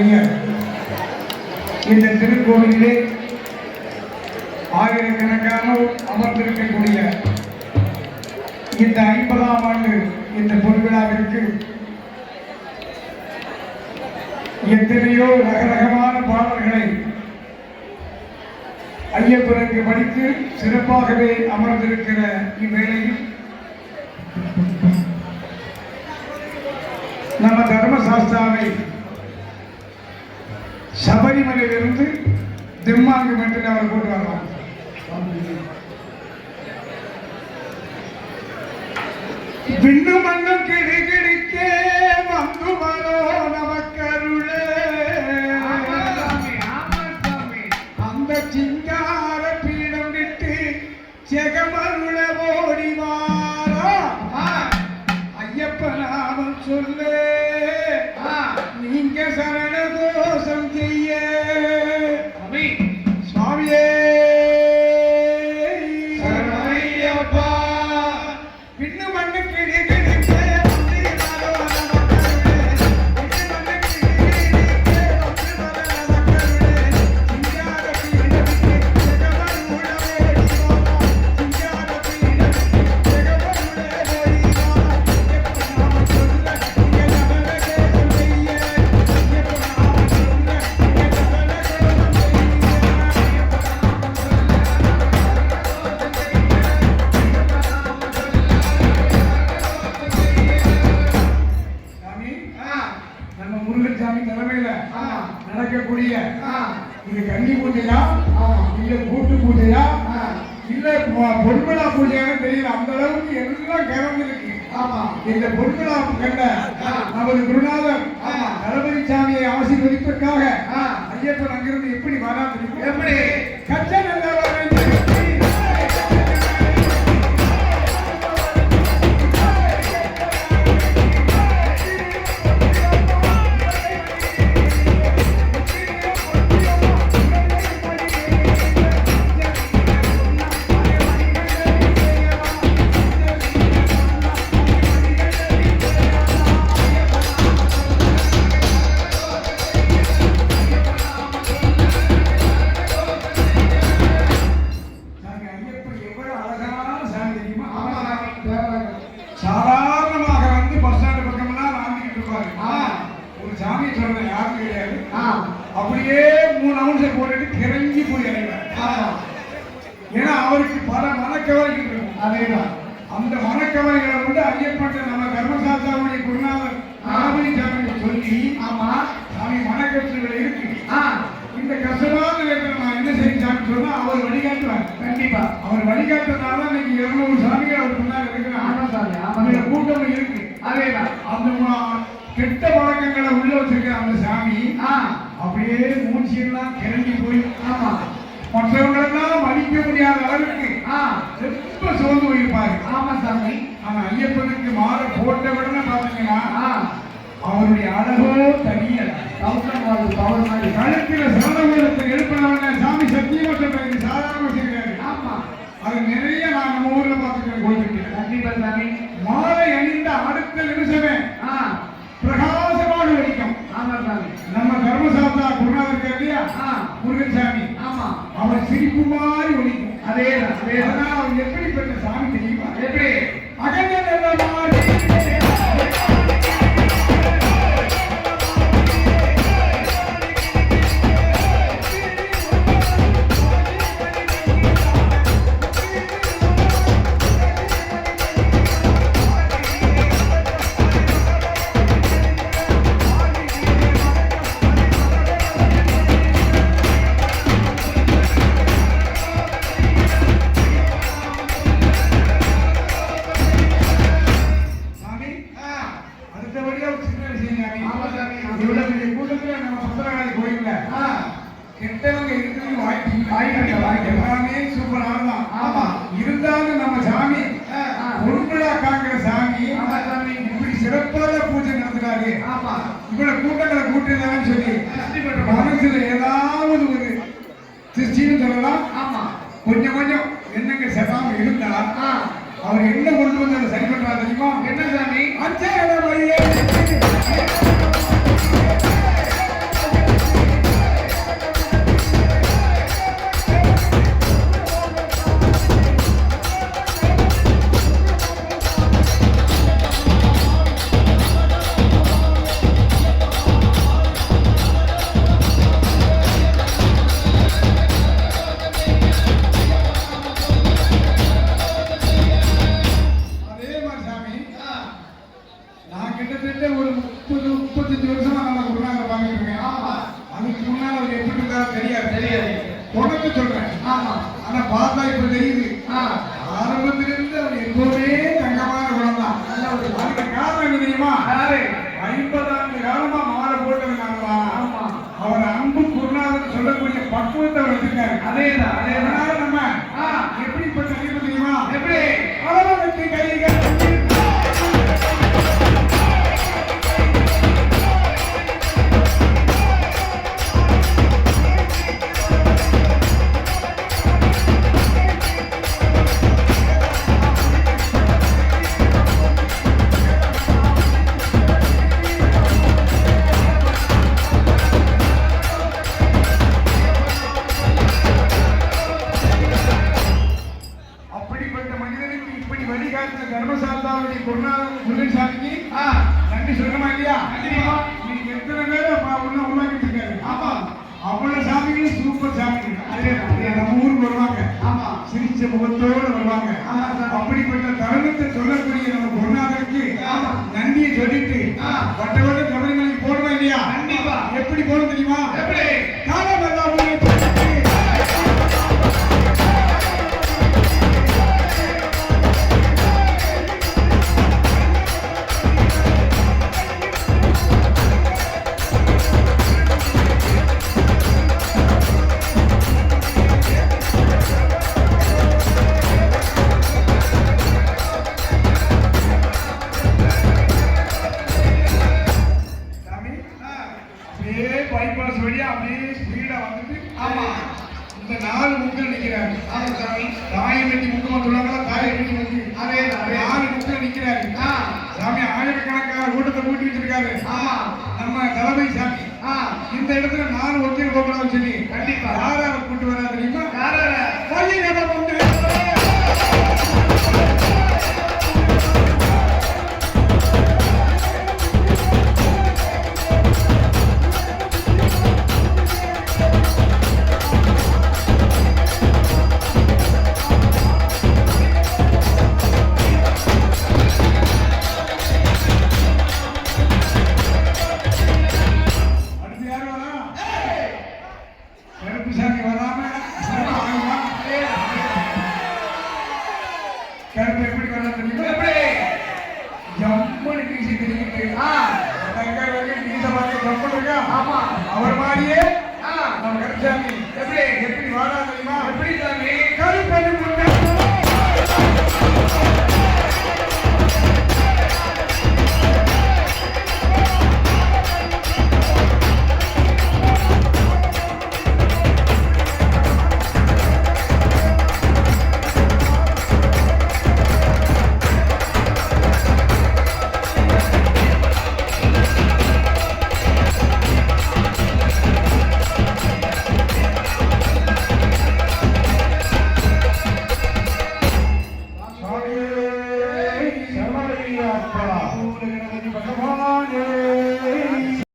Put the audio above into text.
இருக்கக்கூடிய இந்த திருக்கோவிலே ஆயிரக்கணக்கானோர் அமர்ந்திருக்கக்கூடிய இந்த 50ஆம் ஆண்டு இந்த பொன்விழாவிற்கு எத்தனையோ ரகரகமான பாடல்களை ஐயப்பனுக்கு படித்து சிறப்பாகவே அமர்ந்திருக்கிற இவ்வேளையில் நம்ம தர்மசாஸ்திராவை சபரிமலையிலிருந்து திம்மாங்கு மட்டும் அவர் கொண்டு வரலாம். விண்ணு மண்ணு கிடி கிடிக்கே வந்து வரோ நமக்கருளே அந்த சிங்கார பீடம் விட்டு ஜெகமருள ஓடிவாரா ஐயப்ப நாமம் சொல்லு நீங்க சரண தோஷம் செய்ய சுவாமியே சரணையப்பா விண்ணு மண்ணு கிடி கிடிக்கே நடக்கக்கூடிய இது கன்னி பூஜையா இல்ல கூட்டு பூஜையா இல்ல பொன்விழா பூஜையான தெரியல. அந்த அளவுக்கு எல்லாம் கலந்து இருக்கு. இந்த பொன்விழா கண்ட நமது குருநாதர் தளபதி சாமியை ஆசீர்வதிப்பதற்காக ஐயப்பன் அங்கிருந்து எப்படி வராது எப்படி கச்ச நல்ல சாதாரணமாக வந்து பஸ் ஸ்டாண்ட் பக்கம்லாம் வாழ்ந்துட்டு இருப்பாரு. ஒரு சாமி சொல்றேன் யாரும் கிடையாது. அப்படியே 3 அவுன்ஸ் போட்டுட்டு கிறங்கி போய் இறங்குவார். ஏன்னா அவருக்கு பல மனக்கவலைகள் இருக்கும். அதேதான் அந்த மனக்கவலைகளை வந்து ஐயப்பட்ட நம்ம தர்மசாஸ்திராவுடைய குருநாதர் தளபதி சாமி சொல்லி சாமி மனக்கவலைகள் இருக்கு. இந்த கஷ்டமான நேரத்தில் நான் என்ன செய்யணும் சொன்னா அவர் வழிகாட்டுவார். கண்டிப்பா அவர் வழிகாட்டுறதுனால இன்னைக்கு 200 சாமிகள் அவர் முன்னாடி இருக்கிற கூட்டம் இருக்கு. அதேதான் அந்த கெட்ட பழக்கங்களை உள்ள வச்சிருக்கிற அந்த சாமி அப்படியே மூச்சியெல்லாம் கிறங்கி போய் மற்றவங்களெல்லாம் மதிக்க முடியாத அளவுக்கு ரொம்ப சோர்ந்து போயிருப்பாரு. சாமி ஆனா ஐயப்பனுக்கு மாலை போட்ட உடனே பாத்தீங்கன்னா அவருடைய அழகோ தனியல் கழுத்துல சரணத்தை எழுப்பினவங்க சாமி சத்தியமா சொல்றாங்க. சாதாரண செய்கிறாரு. அது நிறைய நான் நம்ம ஊர்ல பார்த்துக்கிறேன். கோயிலுக்கு கண்டிப்பா சாமி மாலை அணிந்த அடுத்த நிமிஷமே பிரகாசமாக வெடிக்கும். நம்ம தர்மசாஸ்திரா குருநாதர் இருக்காரு இல்லையா முருகன் சாமி அவர் சிரிப்பு மாதிரி ஒழிக்கும். அதேதான் அவர் எப்படிப்பட்ட சாமி தெரியுமா? எப்படி அகண்ட நல்ல மாதிரி கெட்டவங்க இருக்கிறது வாய்ப்பு இருந்தாலும் நம்ம சாமி பொன்விழா காங்கிற சாமி இப்படி சிறப்பான பூஜை நடத்துறாரு. இவ்வளவு கூட்டங்களை கூட்டினான்னு சொல்லி மனசுல ஏதாவது ஒரு திருச்சின்னு சொல்லலாம். கொஞ்சம் கொஞ்சம் எண்ணங்க செதாம இருந்தா அவர் என்ன கொண்டு வந்து அதை சரி பண்றாரு தெரியுமா? என்ன சாமி அஞ்சாயிரம் வழியே தெரியாது. உனக்கு சொல்றேன். ஆமா. ஆனா பார்த்தா இப்ப தெரியுது. ஆரம்பத்திலிருந்து அவர் எப்பவுமே தங்கமான குணம் தான். அதுக்கு காரணம் என்ன தெரியுமா? 50 ஆண்டு காலமா மாலை போட்டிருக்காங்களா? அவர் அன்பு குருநாதன் சொல்லக்கூடிய பக்குவத்தை அவர் வச்சிருக்காரு. அதேதான். அதனால நம்ம எப்படிப்பட்ட அறிவு தெரியுமா? எப்படி அளவனுக்கு கைகள் தர்மசாஸ்தாவுடைய குருநாதன் முருகன்சாமிக்கு நன்றி சொல்லணுமா இல்லையா? நீங்க எத்தனை பேரும் உருவாக்கிட்டு இருக்காரு. அவ்வளவு சாமிகளும் சூப்பர் சாமிகள் நம்ம ஊருக்கு வருவாங்க. சிரிச்ச முகத்தோடு வருவாங்க. அப்படிப்பட்ட தருணத்தை சொல்லக்கூடிய நம்ம குருநாதருக்கு நன்றியை சொல்லிட்டு வட்டவட்ட சபரிமலைக்கு போடுவோம் இல்லையா? எப்படி போகணும் தெரியுமா? காலம் எல்லாம் பைபாஸ் வழியா அப்படியே ஸ்பீடா வந்துட்டு இந்த 4 முக்கில் நிக்கிறாரு. தாயை வெட்டி முக்கியமா சொல்லுவாங்களா? தாயை வெட்டி முக்கி 4 முக்கில் நிக்கிறாரு. சாமி ஆயிரக்கணக்கான கூட்டத்தை கூட்டி வச்சிருக்காரு. நம்ம தலைமை சாமி இந்த இடத்துல 4 ஒத்தியில் போகலாம் சொல்லி கண்டிப்பா யாரார கூட்டு வரா தெரியுமா? கருப்பு எப்படி வர தெரியுமா? எப்படி ஜம்முன்னு வீசி தெரியுது. அவர் மாதிரியே நம்ம கருச்சாமி